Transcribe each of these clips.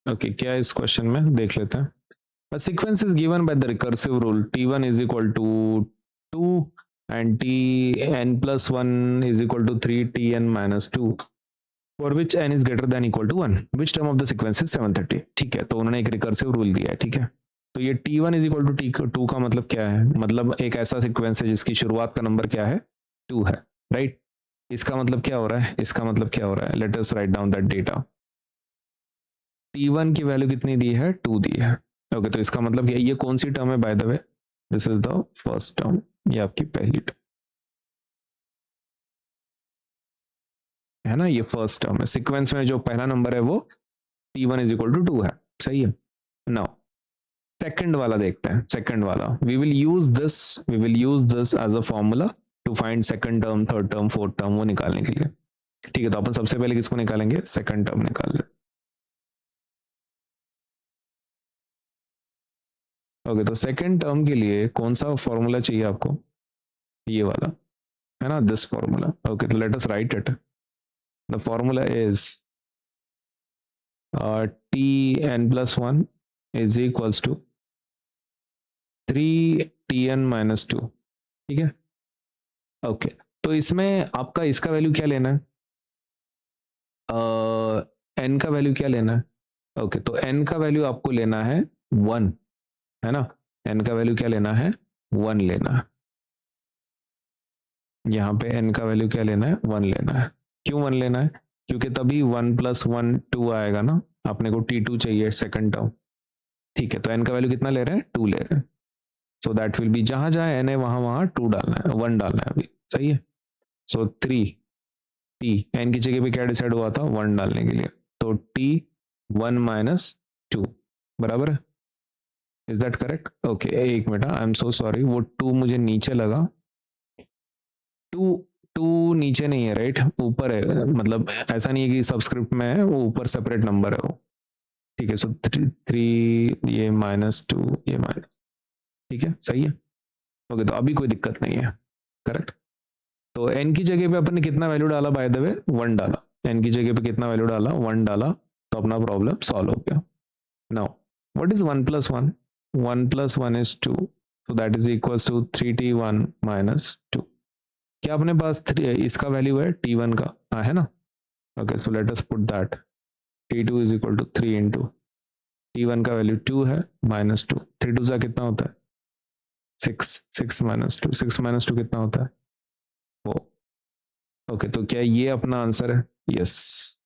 Okay क्या इस question में देख लेते हैं. A sequence is given by the recursive rule t1 is equal to 2 and tn plus 1 is equal to 3 tn minus 2 for which n is greater than equal to 1. Which term of the sequence is 730. ठीक है, तो उन्होंने एक recursive rule दिया है. ठीक है, तो ये t1 is equal to t2 का मतलब क्या है? मतलब एक ऐसा सीक्वेंस है जिसकी शुरुआत का नंबर क्या है? 2 है, राइट? इसका मतलब क्या हो रहा है? इसका मतलब क्या हो रहा है? Late us write down that data. t1 की वैल्यू कितनी दी है? 2 दी है. ओके, तो इसका मतलब क्या? ये कौन सी टर्म है by the way? This is the first term. ये आपकी पहली टर्म है ना, ये फर्स्ट टर्म है. सीक्वेंस में जो पहला नंबर है वो t1 इज इक्वल टू 2 है. सही है. नाउ सेकंड वाला देखते हैं. सेकंड वाला we will use this as a formula to find second term, third term, fourth term वो निकालने के लिए. ठीक है, तो अपन सबसे पहले किसको निकालेंगे? सेकंड टर्म निकाल ले. ओके, तो सेकंड टर्म के लिए कौन सा फॉर्मूला चाहिए आपको? ये वाला है ना, दिस फॉर्मूला. ओके, तो let us write it. The formula is t n plus 1 is equals to 3 tn minus 2. ठीक है. ओके, तो इसमें आपका इसका वैल्यू क्या लेना है? एन का वैल्यू क्या लेना है? ओके, तो एन का वैल्यू आपको लेना है 1, है ना. एन का वैल्यू क्या लेना है? 1 लेना है. यहाँ पे एन का वैल्यू क्या लेना है? 1 लेना है. क्यों 1 लेना है? क्योंकि तभी 1 प्लस 1 2 आएगा ना. अपने को t2 चाहिए सेकंड टर्म. ठीक है, तो एन का वैल्यू कितना ले रहे हैं? 2 ले रहे हैं. सो दैट विल बी, जहां जहां एन है वहां वहां 2 डालना है, 1 डालना है अभी. सही है. सो 3 टी, एन की जगह पे क्या डिसाइड हुआ था? 1 डालने के लिए. तो t1 - 2 बराबर है. Is that correct? ओके, एक minute, I am so sorry, वो 2 मुझे नीचे लगा. 2 2 नीचे नहीं है, राइट? ऊपर है. मतलब ऐसा नहीं है कि सबस्क्रिप्ट में है, वो ऊपर सेपरेट नंबर है वो. ठीक है, सो 3 ये -2 ये माइनस. ठीक है, सही है. ओके, तो अभी कोई दिक्कत नहीं है. करेक्ट. तो एन की जगह पे अपन ने कितना वैल्यू डाला बाय द वे? 1 डाला. एन की जगह पे कितना वैल्यू डाला? 1 डाला. तो अपना प्रॉब्लम सॉल्व हो गया. Now what is 1 + 1? 1 + 1 is 2, so that is equals to 3t1 - 2. क्या अपने पास इसका वैल्यू है t1 का? हाँ, है ना. Okay, so let us put that. t2 is equal to 3 into t1 का वैल्यू 2 है -2. 3 2 सा कितना होता है? 6. 6 - 2, 6 - 2 कितना होता है? वो. ओके, तो क्या ये अपना आंसर है? यस.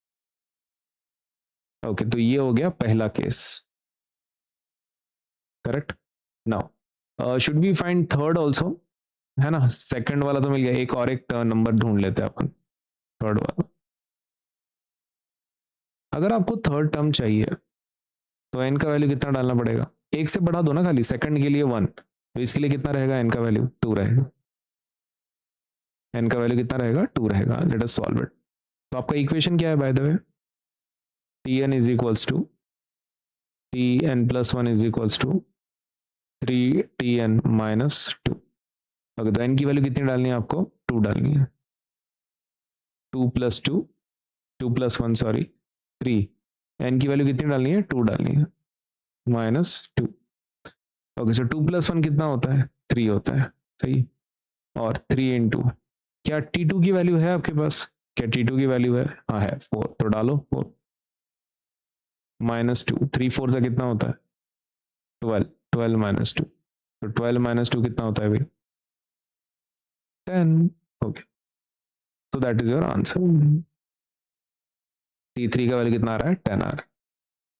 ओके, तो ये हो गया पहला case. Correct. Now should be find third also, है ना. सेकंड वाला तो मिल गया, एक और एक नंबर ढूंढ लेते हैं अपन. थर्ड वाला, अगर आपको थर्ड टर्म चाहिए तो एन का वैल्यू कितना डालना पड़ेगा? एक से बढ़ा दो ना खाली. सेकंड के लिए 1, तो इसके लिए कितना रहेगा? एन का वैल्यू 2 रहेगा. एन का वैल्यू कितना रहेगा? 2 रहेगा. Let us solve it. तो आपका इक्वेशन क्या है by the way? T n is equals to tn+1 is equals to 3tn - 2. Okay, तो एन की वैल्यू कितनी डालनी है आपको? 2 डालनी है. 2 + 2, 2 + 1 सॉरी 3. एन की वैल्यू कितनी डालनी है? 2 डालनी है. -2. ओके, सो 2 + 1 कितना होता है? 3 होता है. सही. और 3 इंटू, क्या t2 की वैल्यू है आपके पास? क्या t2 की वैल्यू है? हाँ है, 4. तो डालो 4 -2. 3 4 का कितना होता है? 12. 12 - 2. तो 12 - 2 कितना होता है भाई? 10. ओके, तो that is your answer. t3 का वैल्यू कितना आ रहा है? 10 आ रहा है.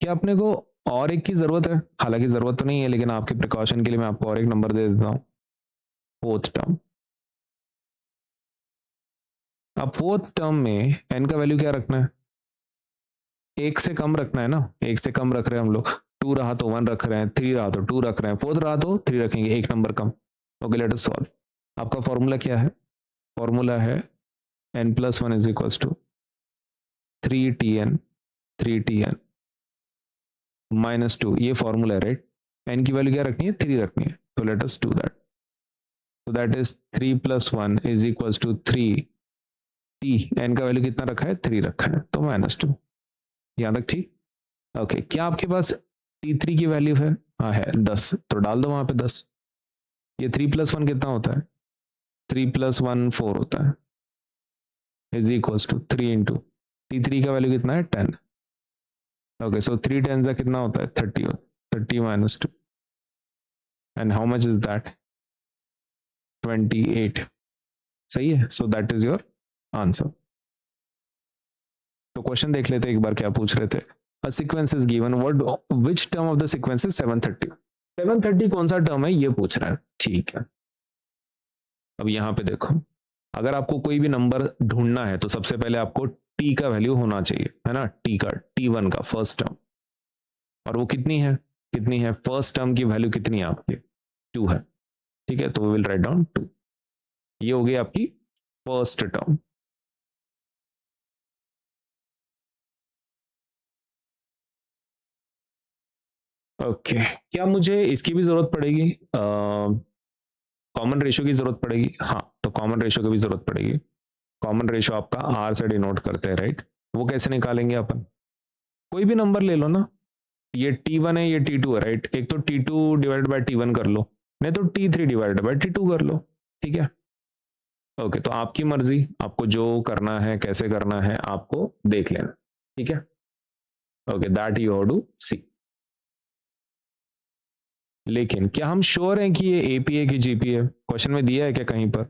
क्या अपने को और एक की जरूरत है? हालांकि जरूरत तो नहीं है, लेकिन आपके प्रिकॉशन के लिए मैं आपको और एक नंबर दे देता हूँ. Fourth term. अब फोर्थ टर्म में एन का वैल्यू क्या रखना है? एक से कम रखना है ना. एक से कम रख रहे हैं हम लोग. 2 रहा तो 1 रख रहे हैं, 3 रहा तो 2 रख रहे हैं, 4 रहा तो 3 रखेंगे, एक नंबर कम. Okay, let us solve. आपका फॉर्मूला क्या है? फॉर्मूला है n+1 is equals to 3tn - 2. ये फॉर्मूला है, राइट? एन की वैल्यू क्या रखनी है? 3 रखनी है. तो लेट अस डू दैट. तो that is 3 + 1 is equals to 3. T n का वैल्यू कितना रखा है? 3 रखा है, तो -2. यहाँ तक ठीक. ओके, क्या आपके पास T3 की वैल्यू है? हाँ है, 10, तो डाल दो वहां पे 10। ये 3 + 1 कितना होता है? 3 + 1 4 होता है, is equals to 3 into T3 का वैल्यू कितना है? 10। ओके, सो 3 10 का कितना होता है? 30 होता है। 30 - 2, and how much is that? 28। सही है, so that is your answer. तो क्वेश्चन देख लेते एक बार क्या पूछ रहे थे। A sequence is given, what which term of the sequence is 730? 730 कौन सा टर्म है ये पूछ रहा है, ठीक है। अब यहाँ पे देखो, अगर आपको कोई भी नंबर ढूंढना है तो सबसे पहले आपको टी का वैल्यू होना चाहिए, है ना, टी का, T1 का फर्स्ट टर्म, और वो कितनी है? कितनी है फर्स्ट टर्म की वैल्यू? कितनी है आपकी? 2 है, ठीक है, तो वी विल राइट डाउन 2। ये हो गई आपकी फर्स्ट टर्म। ओके, क्या मुझे इसकी भी जरूरत पड़ेगी? कॉमन रेशियो की जरूरत पड़ेगी? हाँ, तो कॉमन रेशियो की भी जरूरत पड़ेगी। कॉमन रेशियो आपका आर से डिनोट करते हैं, राइट? वो कैसे निकालेंगे अपन? कोई भी नंबर ले लो ना, ये T1 है, ये T2 है, राइट? एक तो T2 डिवाइडेड बाय T1 कर लो, नहीं तो T3 डिवाइडेड बाय T2 कर लो, ठीक है। ओके, तो आपकी मर्जी, आपको जो करना है, कैसे करना है, आपको देख लेना, ठीक है। Okay, that you have to see. लेकिन क्या हम श्योर हैं कि ये एपी है कि जीपी है? क्वेश्चन में दिया है क्या कहीं पर?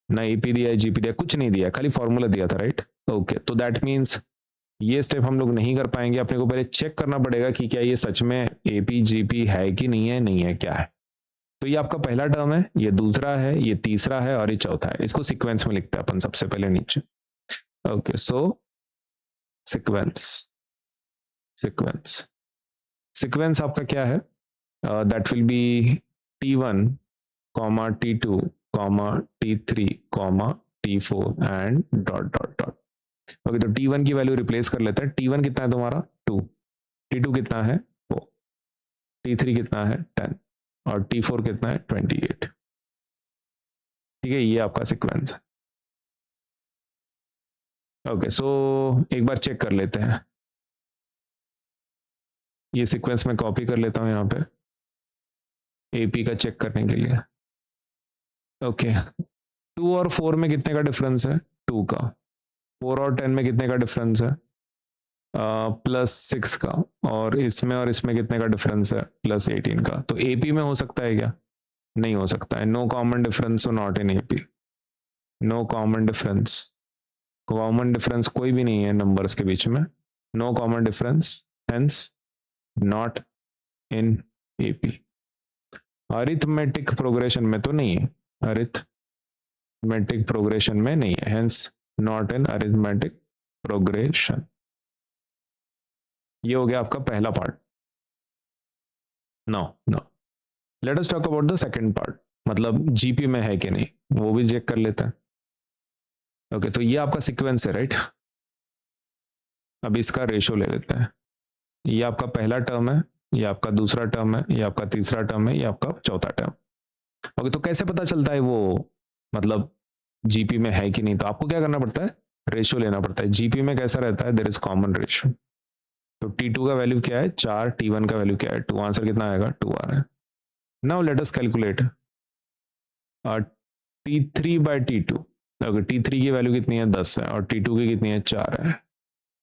ना एपी दिया है, जीपी दिया है, कुछ नहीं दिया, खाली फॉर्मूला दिया था, राइट? ओके, तो दैट मीन्स ये स्टेप हम लोग नहीं कर पाएंगे। अपने को पहले चेक करना पड़ेगा कि क्या ये सच में एपी जीपी है कि नहीं है, नहीं है, क्या है। तो ये आपका पहला टर्म है, ये दूसरा है, ये तीसरा है, और ये चौथा है। इसको सीक्वेंस में लिखते हैं अपन सबसे पहले नीचे। ओके, सो सीक्वेंस, सीक्वेंस, सीक्वेंस आपका क्या है? That will B T1, T2, T3, T4 and dot dot dot. Okay, तो T1 की वैल्यू रिप्लेस कर लेते हैं। T1 कितना है तुम्हारा? 2, T2 कितना है? 4, T3 कितना है? 10, और T4 कितना है? 28। ठीक है, ये आपका सीक्वेंस है। ओके, सो एक बार चेक कर लेते हैं, ये सीक्वेंस में कॉपी कर लेता हूँ यहाँ पे एपी का चेक करने के लिए। ओके, 2 और 4 में कितने का डिफरेंस है? 2 का। 4 और 10 में कितने का डिफरेंस है? +6 का। और इसमें कितने का डिफरेंस है? +18 का। तो एपी में हो सकता है क्या? नहीं हो सकता है। No common difference, not in AP. No common difference, common difference कोई भी नहीं है नंबर्स के बीच में। No common difference, hence not in AP. Arithmetic progression में तो नहीं है, अरिथमेटिक प्रोग्रेशन में नहीं है, hence not in arithmetic progression. ये हो गया आपका पहला part. No no, let us talk about the second part, मतलब जीपी में है कि नहीं, वो भी चेक कर लेते हैं। ओके, तो ये आपका सीक्वेंस है, राइट? अब इसका रेशो ले लेते हैं। ये आपका पहला टर्म है, ये आपका दूसरा टर्म है, ये आपका तीसरा टर्म है, ये आपका चौथा टर्म। ओके, तो कैसे पता चलता है वो, मतलब जीपी में है कि नहीं? तो आपको क्या करना पड़ता है? रेशियो लेना पड़ता है। जीपी में कैसा रहता है? There is common ratio. तो T2 का वैल्यू क्या है? 4, T1 का वैल्यू क्या है? 2। आंसर कितना आएगा? 2 आ रहा है। Now let us calculate T3 by T2। Okay, T3 की वैल्यू कितनी है? 10 है, और T2 की कितनी है? 4 है।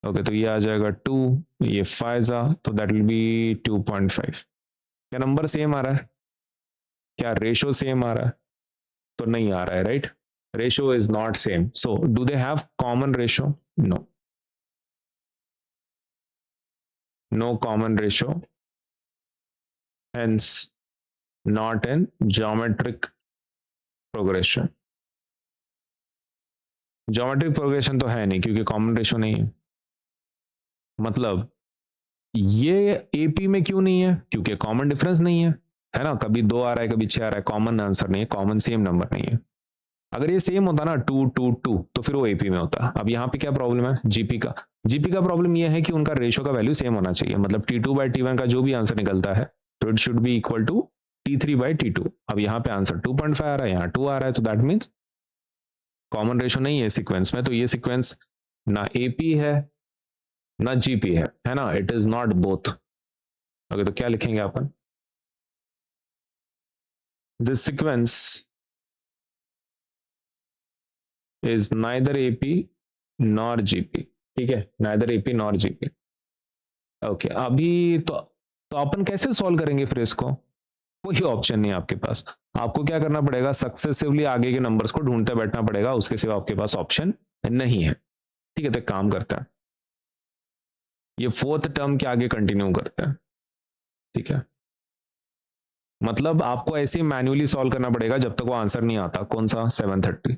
ओके, तो ये आ जाएगा 2, ये 5 तो दैट विल बी 2.5। क्या नंबर सेम आ रहा है? क्या रेशियो सेम आ रहा है? तो नहीं आ रहा है, right? Ratio is not same. So do they have common ratio? No, no common ratio, hence not in geometric progression। geometric progression तो है नहीं क्योंकि common ratio नहीं है। मतलब ये AP में क्यों नहीं है? क्योंकि common difference नहीं है ना? कभी 2 आ रहा है, कभी 6 आ रहा है, कॉमन आंसर नहीं है, कॉमन सेम नंबर नहीं है। अगर ये सेम होता ना 2 2 2 तो फिर वो AP में होता। अब यहाँ पे क्या प्रॉब्लम है? जीपी का प्रॉब्लम ये है कि उनका रेशियो का वैल्यू सेम होना चाहिए, मतलब T2 बाय T1 का जो भी आंसर निकलता है तो it should be equal to T3 by T2। अब यहाँ पे आंसर 2.5 आ रहा है, यहाँ 2 आ रहा है, तो दैट मीन्स कॉमन रेशियो नहीं है सीक्वेंस में। तो ये सीक्वेंस ना AP है ना जीपी है ना, it is not both. Okay, तो क्या लिखेंगे अपन, this sequence is neither AP nor GP. ठीक है, neither AP nor GP. Okay, अभी तो अपन कैसे सॉल्व करेंगे फिर इसको, कोई ऑप्शन नहीं आपके पास, आपको क्या करना पड़ेगा, सक्सेसिवली आगे के नंबर्स को ढूंढते बैठना पड़ेगा, उसके सिवा आपके पास ऑप्शन नहीं है। ठीक है, तो एक काम करता है, ये फोर्थ टर्म के आगे कंटिन्यू करते हैं। ठीक है, मतलब आपको ऐसे ही मैन्युअली सॉल्व करना पड़ेगा जब तक वो आंसर नहीं आता, कौन सा 730।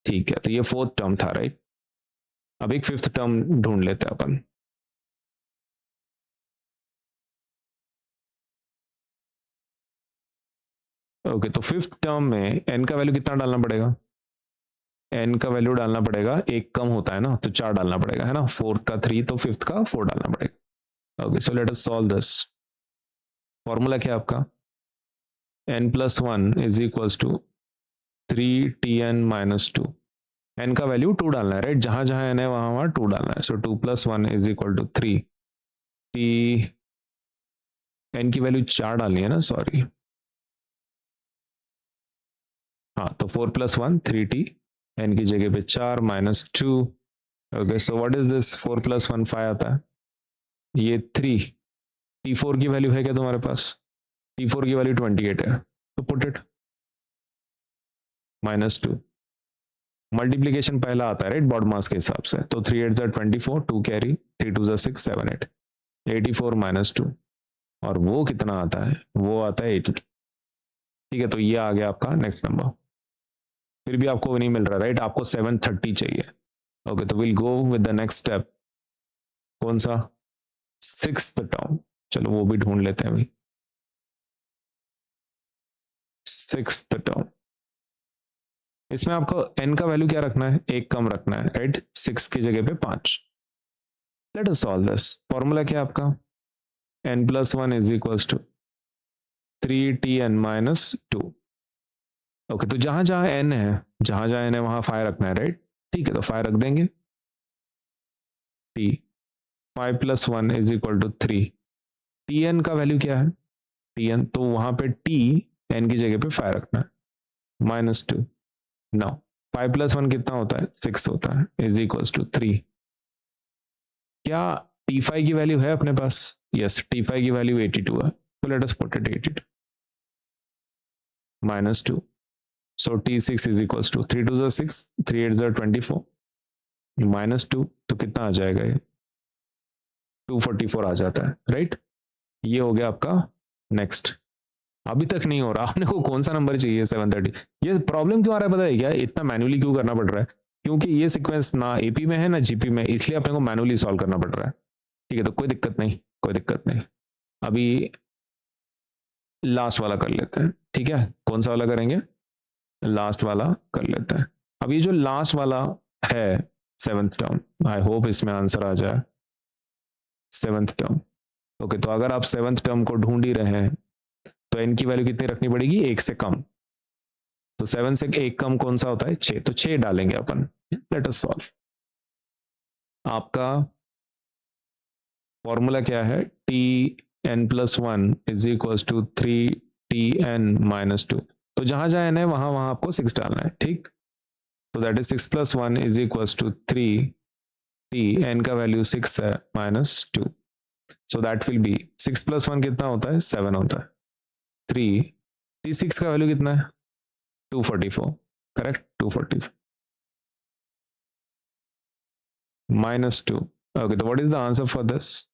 ठीक है, तो ये फोर्थ टर्म था राइट, अब एक फिफ्थ टर्म ढूंढ लेते हैं अपन। ओके, तो फिफ्थ टर्म में एन का वैल्यू कितना डालना पड़ेगा, एन का वैल्यू डालना पड़ेगा, एक कम होता है ना, तो 4 डालना पड़ेगा है ना, फोर्थ का 3 तो फिफ्थ का 4 डालना पड़ेगा। Okay, so let us solve this. Formula क्या है आपका, n plus one is equals to 3tn-2। n का वैल्यू 2 डालना है राइट, जहां जहां n है वहां वहां 2 डालना है, so 2 plus one is equal to 3 t, n की वैल्यू 4 डालनी है ना, सॉरी, हाँ, तो 4 प्लस वन 3t, n की जगह पे 4 minus 2। Okay, so what is this, 4 plus one 5 आता है, ये 3, t4 की वैल्यू है क्या तुम्हारे पास, t4 की वैल्यू 28 है, तो पुट इट माइनस 2, मल्टीप्लीकेशन पहला आता है राइट बॉड मास के हिसाब से, तो 3 8 24, 2 कैरी, 3 2 6 7 8, 84 माइनस 2, और वो कितना आता है, वो आता है 82। ठीक है, तो ये आ गया आपका नेक्स्ट नंबर, फिर भी आपको नहीं मिल रहा राइट, आपको 730 चाहिए। ओके, तो will go with the next step, कौन सा, सिक्स्थ टर्म, चलो वो भी ढूंढ लेते हैं अभी, सिक्स्थ टर्म, इसमें आपको n का वैल्यू क्या रखना है, एक कम रखना है राइट, 6 की जगह पे 5। Let us solve this, formula क्या है आपका, n plus one is equals to 3tn-2। Okay, तो जहां जहां n है, जहां जहां n है वहां 5 रखना है राइट, ठीक है, तो 5 रख देंगे, t 5 plus one is equal to 3, tn का वैल्यू क्या है, tn, तो वहां पे t n की जगह पे 5 रखना है, माइनस 2। नाउ 5 प्लस वन कितना होता है, 6 होता है, इज इक्वल्स टू 3। क्या t5 की वैल्यू है अपने पास, यस, t5 की वैल्यू 82 है, तो let us put it 82 minus 2, so t6 is equals to 3 2 6, 3 8 24, minus 2, तो कितना आ जाएगा ये, 244 आ जाता है राइट। ये हो गया आपका नेक्स्ट, अभी तक नहीं हो रहा, आपने को कौन सा नंबर चाहिए 730, ये प्रॉब्लम क्यों आ रहा है पता है क्या, इतना मैनुअली क्यों करना पड़ रहा है, क्योंकि ये सीक्वेंस ना एपी में है ना जीपी में, इसलिए अपने को मैनुअली सॉल्व करना पड़ रहा है। ठीक है, तो कोई दिक्कत नहीं, कोई दिक्कत नहीं, अभी लास्ट वाला कर लेते हैं। ठीक है, कौन सा वाला करेंगे, लास्ट वाला कर लेते हैं। अब ये जो लास्ट वाला है सेवंथ टर्म, आई होप इसमें आंसर आ जाए, सेवंथ टर्म। ओके, तो अगर आप सेवंथ टर्म को ढूंढ ही रहे हैं तो एन की वैल्यू कितनी रखनी पड़ेगी, एक से कम, तो 7 से एक कम कौन सा होता है, 6, तो 6 डालेंगे अपन। लेट अस सॉल्व, आपका फॉर्मूला क्या है, t n plus one is equal to 3tn-2, तो जहां जहां एन है वहां वहां आपको 6 डालना है, ठीक, तो that is 6 plus one is equal to 3t, n का वैल्यू 6 है, -2, so that will be 6 plus one कितना होता है, 7 होता है, 3 t6 का वैल्यू कितना है, 244, correct, 244 -2। Okay, so what is the answer for this?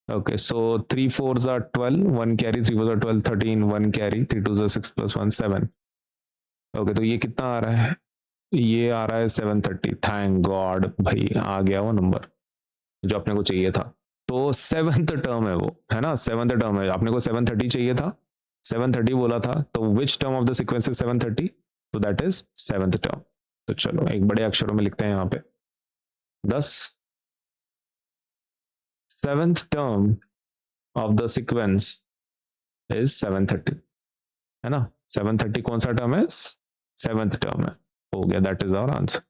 Okay, so 3 4s are 12, 1 carry, 3 4s are 12, 13, 1 carry, 3 2s are 6 plus 1 7। Okay, तो ये कितना आ रहा है, ये आ रहा है 730, थैंक गॉड भाई आ गया वो नंबर जो अपने को चाहिए था। तो सेवंथ टर्म है वो, है ना, सेवंथ टर्म है, अपने को 730 चाहिए था, 730 बोला था, तो which term of the sequence is 730, तो दैट इज सेवंथ टर्म। तो चलो एक बड़े अक्षरों में लिखते हैं यहाँ पे 10, seventh term of the sequence is 730, है ना, 730 कौन सा टर्म है, सेवंथ टर्म है, हो गया, दैट इज आवर आंसर।